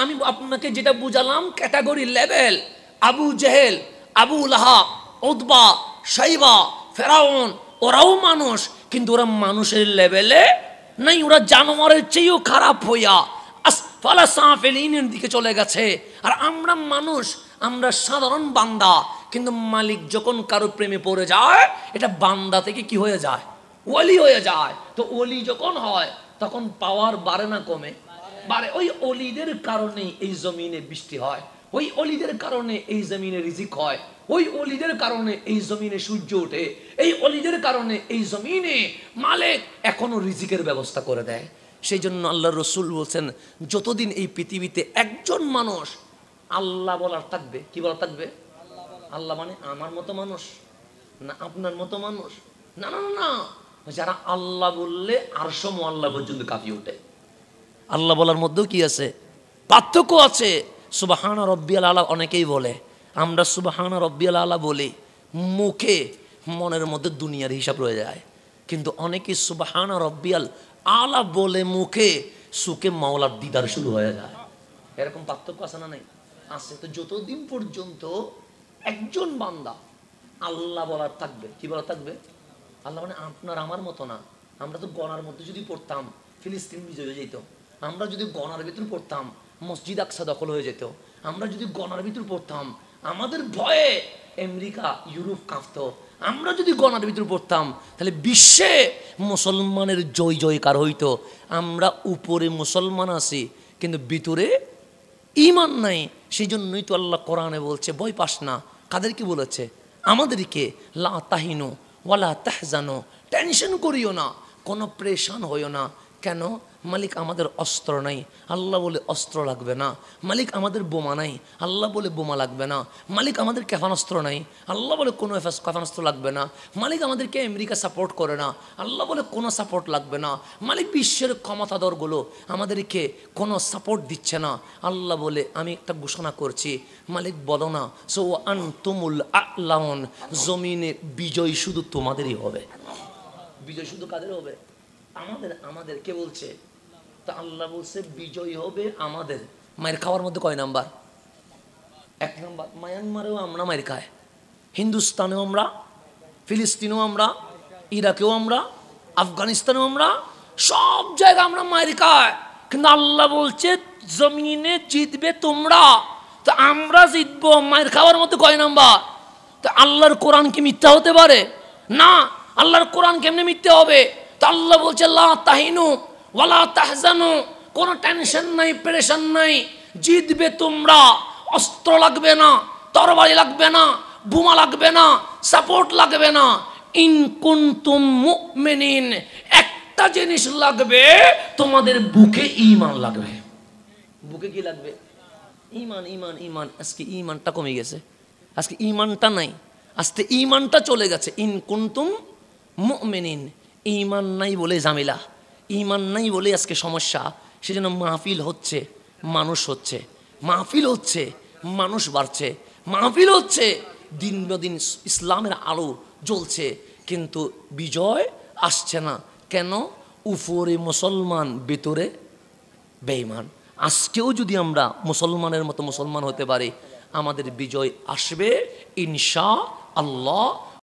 আমি আপনাকে যেটা বুঝালাম category level, Abu Jahl, Abu Lahab, Utba, Shaiba, Firaun, ওরাও মানুষ, কিন্তু ওরা মানুষের লেভেলে নাই, ওরা জানোয়ারের চেয়েও খারাপ হইয়া আসফালা সাফিলিনের দিকে চলে গেছে। আর আমরা মানুষ, আমরা সাধারণ বান্দা, কিন্তু মালিক যখন কারো প্রেমে পড়ে যায়, এটা বান্দা থেকে কি হয়ে যায়? ওলি হয়ে যায়। তো ওলি যখন হয় তখন পাওয়ার বাড়ে না কমে? বাড়ে। ওই অলিদের কারণে এই জমিনে বৃষ্টি হয়, ওই অলিদের কারণে এই জমিনে রিজিক হয়, ওই অলিদের কারণে এই জমিনে সূর্য ওঠে, এই অলিদের কারণে এই জমিনে মালিক এখনো রিজিকের ব্যবস্থা করে দেয়। সেই জন্য আল্লাহ রসুল বলছেন, যতদিন এই পৃথিবীতে একজন মানুষ আল্লাহ বলার থাকবে, কি বলার থাকবে? আল্লাহ মানে আমার মতো মানুষ না, আপনার মতো মানুষ না, না না, যারা আল্লাহ বললে আরশ মুআল্লা পর্যন্ত কাঁপিয়ে ওঠে। আল্লাহ বলার মধ্যেও কি আছে? পার্থক্য আছে। সুবহান রব্বিয়াল আলা অনেকেই বলে, আমরা সুবহান রব্বিয়াল আলা বলি, মুখে মনের মধ্যে দুনিয়ার হিসাব রয়ে যায়। কিন্তু অনেকেই সুবহান রব্বিয়াল আলা বলে মুখে, সুখে মাওলার দিদার শুরু হয়ে যায়। এরকম পার্থক্য আছে না? নাই, আছে। তো যতদিন পর্যন্ত একজন বান্দা আল্লাহ বলার থাকবে, কি বলার থাকবে? আল্লাহ মানে আপনার আমার মতো না। আমরা তো গণার মধ্যে যদি পড়তাম ফিলিস্তিন বিজয় হয়ে যেত, আমরা যদি গণার ভিতর পড়তাম মসজিদ আকসা দখল হয়ে যেত, আমরা যদি গণার ভিতর পড়তাম আমাদের ভয়ে আমেরিকা ইউরোপ কাঁপতো, আমরা যদি গণার ভিতর পড়তাম তাহলে বিশ্বে মুসলমানের জয় জয়কার হইতো। আমরা উপরে মুসলমান আছি কিন্তু ভিতরে ঈমান নাই। সেই জন্যই তো আল্লাহ কোরআনে বলছে, ভয় পাস না। কাদেরকে বলেছে? আমাদেরকে। লা তাহিনু ওয়ালা তাহজানু, টেনশন করিও না, কোনো প্রেশান হইও না। কেন? মালিক আমাদের অস্ত্র নাই, আল্লাহ বলে অস্ত্র লাগবে না। মালিক আমাদের বোমা নাই, আল্লাহ বলে বোমা লাগবে না। মালিক আমাদের ক্ষেপণাস্ত্র নাই, আল্লাহ বলে কোনো ক্ষেপণাস্ত্র লাগবে না। মালিক আমাদেরকে আমেরিকা সাপোর্ট করে না, আল্লাহ বলে কোনো সাপোর্ট লাগবে না। মালিক বিশ্বের ক্ষমতাধরগুলো আমাদেরকে কোনো সাপোর্ট দিচ্ছে না, আল্লাহ বলে আমি একটা ঘোষণা করছি, মালিক বলো না সো আনতুমুল আ'লাউন, জমিনে বিজয় শুধু তোমাদেরই হবে। বিজয় শুধু কাদের হবে? আমাদের। আমাদের কে বলছে? তা আল্লাহ বলছে বিজয় হবে আমাদের। মায়ের খাওয়ার মধ্যে কয় নাম্বার? 1 নাম্বার। মায়ানমারেও আমরা মায়ের খাই, হিন্দুস্তানেও আমরা, ফিলিস্তিনেও আমরা, ইরাকেও আমরা, আফগানিস্তানেও আমরা, সব জায়গায় আমরা মায়ের খাই। কিন্তু আল্লাহ বলছে জমিনে জিতবে তোমরা। তো আমরা জিতবো মায়ের খাওয়ার মধ্যে কয় নাম্বার? তো আল্লাহর কোরআন কি মিথ্যা হতে পারে? না। আল্লাহর কোরআন কেমনে মিথ্যা হবে? তা আল্লাহ বলছে লা তাহিনু ওয়ালা তাহজানু, কোনো টেনশন নাই, প্রেশান নাই, জিতবে তোমরা। অস্ত্র লাগবে না, তরবারি লাগবে না, বোমা লাগবে না, সাপোর্ট লাগবে না। ইন কুনতুম মুমিনিন, একটা জিনিস লাগবে, তোমাদের বুকে ঈমান লাগবে। বুকে কি লাগবে? ঈমান, ঈমান, ঈমান। আজকে ঈমানটা কমে গেছে, আজকে ঈমানটা নাই, আজকে ঈমানটা চলে গেছে। ইন কুনতুম মুমিনিন, ঈমান নাই বলে ঝামেলা, ঈমান নাই বলে আজকে সমস্যা। সেজন্য মাহফিল হচ্ছে, মানুষ হচ্ছে, মাহফিল হচ্ছে, মানুষ বাড়ছে, মাহফিল হচ্ছে, দিন দিন ইসলামের আলো জ্বলছে, কিন্তু বিজয় আসছে না। কেন? উপরে মুসলমান, ভেতরে বেঈমান। আজকেও যদি আমরা মুসলমানের মতো মুসলমান হতে পারি, আমাদের বিজয় আসবে ইনশাআল্লাহ।